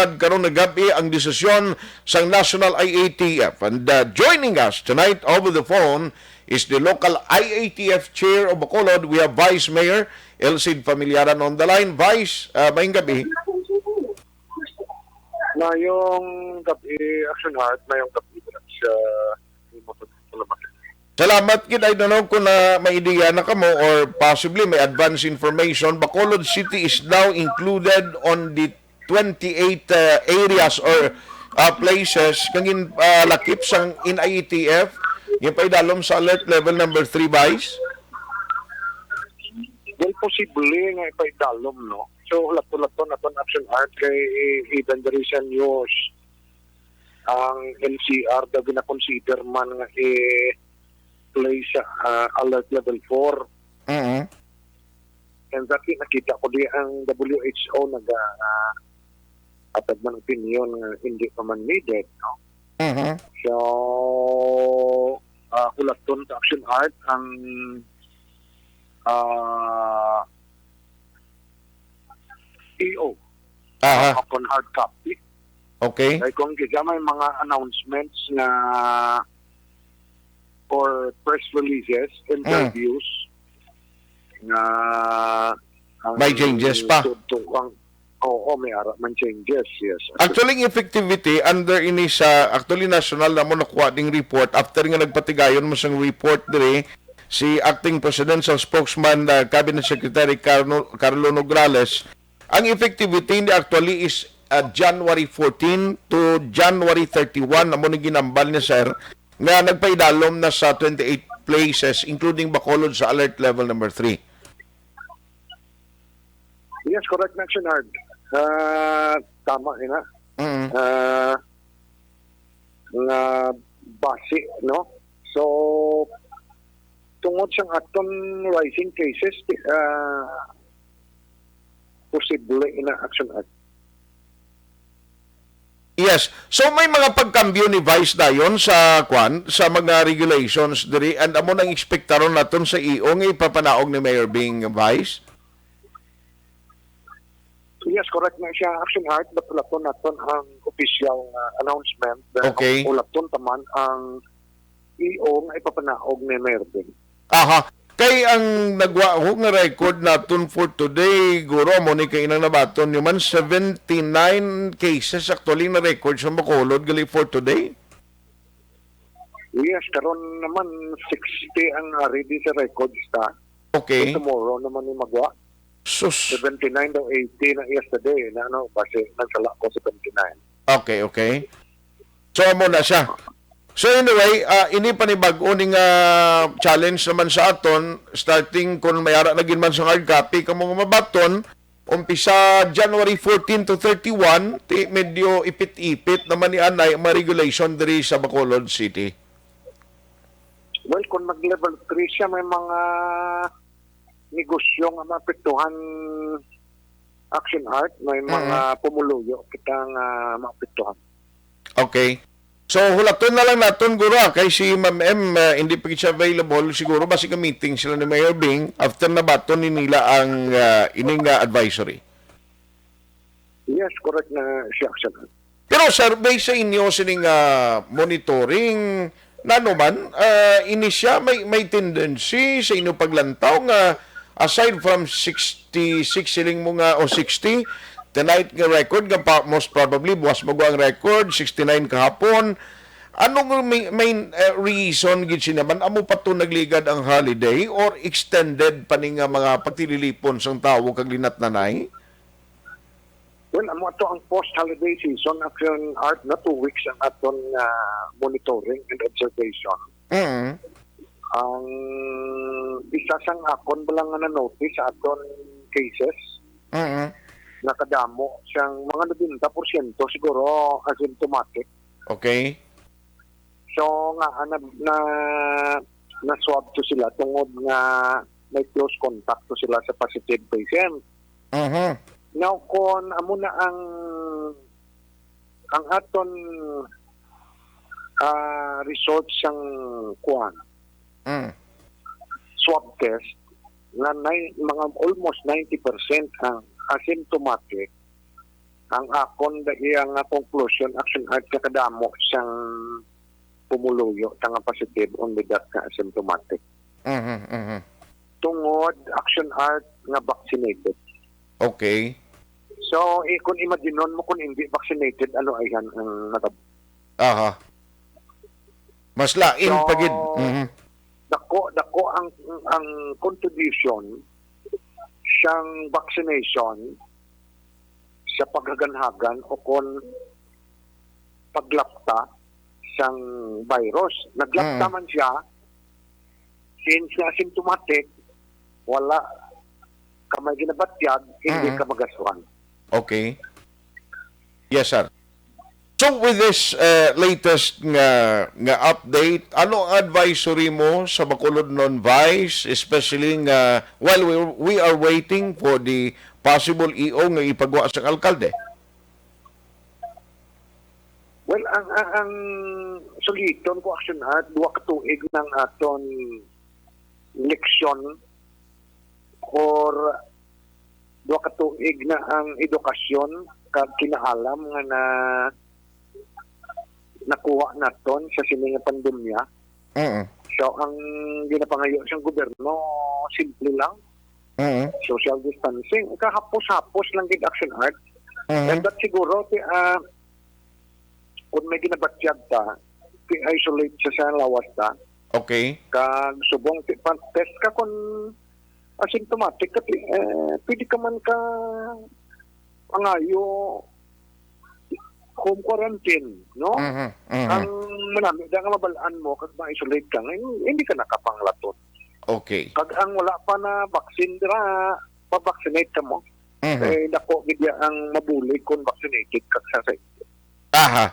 nasugad karon nga gabi ang desisyon sa National IATF. And joining us tonight over the phone is the local IATF chair of Bacolod. We have Vice Mayor Elcid Familiaran on the line. Vice, maayong gabi. Mayong gabi, Action Heart, mayong gabi sa Salamat gid. I don't know kung may ideya na kamo or possibly may advance information. Bacolod City is now included on the 28 areas or places kangin lakip sang in IETF yung paidalom sa alert level number 3, Vice. Well, posible nga ipaidalom, no? So, lato-lato na itong Action Heart kay even the recent news ang NCR daw gina-consider man nga place alert level 4. Mm-hmm. And that nakita ko di ang WHO atag man opinion nga hindi pa man needed, no? Mm-hmm. So, hulaton sa Action Heart ang EO upon hard copy. Okay. Kaya kung kaya may mga announcements na or press releases, interviews na may changes pa. Oo, may man changes, yes. Actually, yung effectivity under ini sa actually national na mo nakuha ding report after nga nagpatigayon mo sang report dire si acting presidential spokesman Cabinet Secretary Carlo Nograles. Ang effectivity ni actually is January 14 to January 31 na mo ni ginambal niya, sir, nga nagpaidalom na sa 28 places including Bacolod sa alert level number 3. Yes, correct, Action Heart. Tama ina. Mm-hmm. Nga base, no? So, tungod sa aton rising cases, posible ina Action Heart. Yes. So may mga pagkambyo ni Vice dayon sa sa mga regulations diri and amo nang ekspektaron naton sa EO nga ipapanaog ni Mayor Bing, Vice. Yes, correct na siya Action Heart, but ulaton naton ang official announcement. Okay. Ulaton taman ang EO nga ipapanaog ni Mayor Bing. Aha. Kay ang nagwaho nga record naton for today, guro mo ni kay inang nabaton yung man 79 cases actually na record sa Bacolod gali for today. Yes, karon naman 60 ang ready sa records ta. Okay. So, tomorrow naman yung magwa. Sus. 79 daw 80 na yesterday na ano kasi nagsala ko sa 79. Okay. So amo na siya. So anyway, ini panibag-o ning challenge naman sa aton starting kung mayara na gid man sa hard copy kamo mabaton umpisa January 14 to 31 medyo ipit-ipit naman ni anay mga regulation diri sa Bacolod City. Well, kung mag-level 3 siya, may mga negosyo nga maapektuhan Action Heart, may mga pumuluyo kitang maapektuhan. Okay. So, hulaton na lang natin, guro, kay si Ma'am M, hindi pa siya available, siguro basi ka meeting sila ni Mayor Bing after na baton ni nila ang ining advisory. Yes, correct na siya. Pero sir, based sa inyo sining monitoring, na naman, ini siya may tendency sa inyo paglantaw nga aside from 66 siling mo nga o 60, tonight nga record nga most probably buwas mo ang record 69 kahapon. Anong main reason gid sinaman amo pa to nagligad ang holiday or extended pa ni nga mga pagtililipon sang tawo kag linat nanay? Well, amo ato ang post-holiday season Action Heart na 2 weeks ang aton monitoring and observation. Mm-hmm. Ang isa sang akon balang nga na-notice sa aton cases. Mm-hmm. Nakadamo siyang mga 90% siguro asymptomatic. Okay. So nga na swab to sila tungod nga may close contact to sila sa positive patient. Now kung amo na ang aton result sang swab test nga mga almost 90% ang asymptomatic, ang akon da iyang conclusion action art sa kadamo siyang pumuluyo tanga positive only that ka asymptomatic. Tungod action art nga vaccinated. Okay. So, kung imaginon mo kung hindi vaccinated, ano ay yan ang Aha. Mas lain So, pagid. dako ang contribution siyang vaccination sa paghaganhagan o kon paglapta siyang virus. Naglapta man siya, since na asymptomatic, wala ka may ginabatyag, hindi ka magaswan. Okay. Yes, sir. So with this latest nga update, ano ang advisory mo sa Bacolod Non-Vice, especially while we are waiting for the possible EO nga ipagawa sa alkalde? Well, ang suliton ko action art, duwa ka tuig ng aton leksyon or duwa ka tuig na ang edukasyon kag kinaalam nga na nakuha naton sa sining nga pandemya. So, ang ginapangayo siyang gobyerno, simple lang. Social distancing. Kahapos-hapos lang gid action art. And that siguro, kung may ginabatyag ta, i-isolate sa lawas ta. Okay. Kag subong test ka kung asymptomatic ka, pwede ka man ka angayo home quarantine, no? Ang manami, dahil nga mabalaan mo, kag ma-isolate ka, hindi ka nakapanglaton. Okay. Kag ang wala pa na vaccine dira, pa-vaccinate ka mo. Dako gidya ang mabulig kung vaccinated ka sa Aha.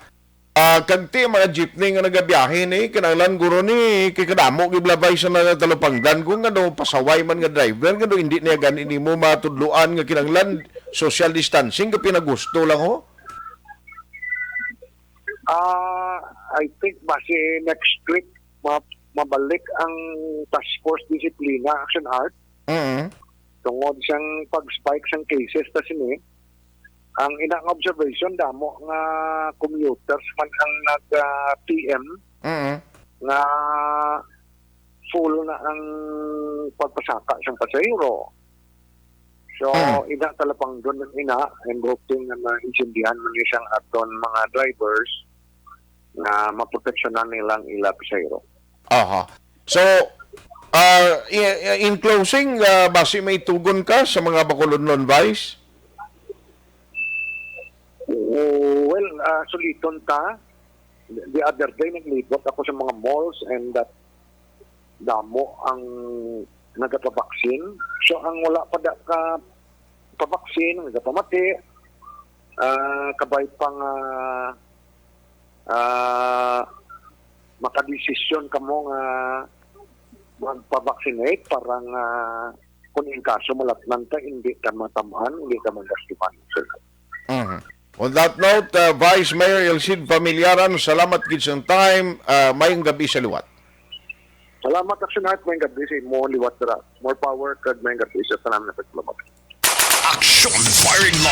Kagti mga jeepney nga nagabiyahe ni kinahanglan guro ni kay kadamo giblabay sa talupangdan kung ano pasaway man nga driver ngano hindi niya gani nimo matudluan nga kinahanglan social distancing ka pinagusto lang ho. I think base next week mabalik ang task force disiplina action art. Tungod siyang pag-spike sang cases ta sini. Ang inang observation damo nga commuters man ang nag-PM nga full na ang pagpasaka siyang pasahero. So, ina talapang doon ng ina and hoping na maintindihan man niya siyang aton mga drivers na maproteksyonan nilang ila pasahero. Aha. So, in closing, base may tugon ka sa mga Bacolod Non-Vice? Well, suliton ta. The other day, naglibot ako sa mga malls and that damo ang nagpapaksin. So, ang wala pa da ka papaksin, nagpapamati, kabay pang makadesisyon ka mo nga magpa-vaccinate parang kung in kaso malatnan ka, hindi ka matamaan, hindi ka magastuman. On that note, Vice Mayor Elcid Familiaran, salamat gid sa time. Mayong gabi sa liwat. Salamat action art, may gabi sa mo liwat dira. More power kag may gabi sa tanang na paglamat. Action firing